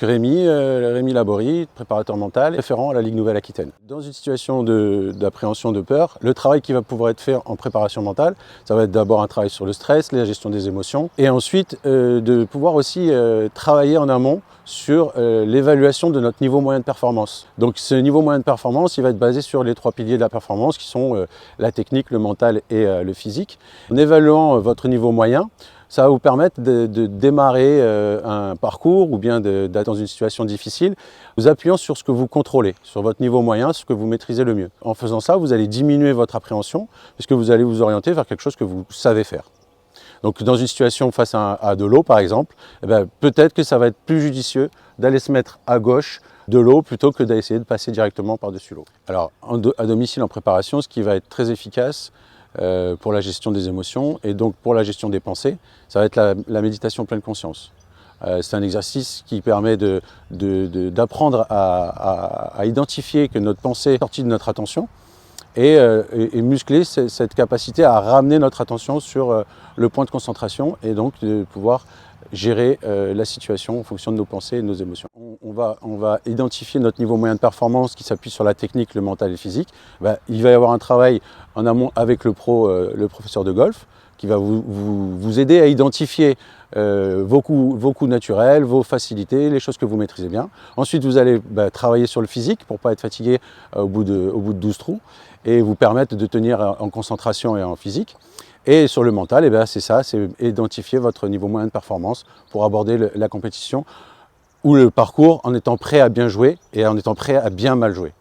Rémi Laborie, préparateur mental, référent à la Ligue Nouvelle-Aquitaine. Dans une situation d'appréhension, de peur, le travail qui va pouvoir être fait en préparation mentale, ça va être d'abord un travail sur le stress, la gestion des émotions, et ensuite de pouvoir aussi travailler en amont sur l'évaluation de notre niveau moyen de performance. Donc ce niveau moyen de performance, il va être basé sur les 3 piliers de la performance qui sont la technique, le mental et le physique. En évaluant votre niveau moyen, ça va vous permettre de démarrer un parcours ou bien d'être dans une situation difficile, vous appuyant sur ce que vous contrôlez, sur votre niveau moyen, ce que vous maîtrisez le mieux. En faisant ça, vous allez diminuer votre appréhension puisque vous allez vous orienter vers quelque chose que vous savez faire. Donc dans une situation face à de l'eau par exemple, peut-être que ça va être plus judicieux d'aller se mettre à gauche de l'eau plutôt que d'essayer de passer directement par-dessus l'eau. Alors à domicile en préparation, ce qui va être très efficace pour la gestion des émotions et donc pour la gestion des pensées, ça va être la méditation pleine conscience. C'est un exercice qui permet d'apprendre à identifier que notre pensée est sortie de notre attention et muscler cette capacité à ramener notre attention sur le point de concentration et donc de pouvoir gérer la situation en fonction de nos pensées et de nos émotions. On va identifier notre niveau moyen de performance qui s'appuie sur la technique, le mental et le physique. Il va y avoir un travail en amont avec le professeur de golf qui va vous aider à identifier vos coups naturels, vos facilités, les choses que vous maîtrisez bien. Ensuite, vous allez travailler sur le physique pour ne pas être fatigué au bout de 12 trous et vous permettre de tenir en concentration et en physique. Et sur le mental, c'est ça, c'est identifier votre niveau moyen de performance pour aborder la compétition ou le parcours en étant prêt à bien jouer et en étant prêt à bien mal jouer.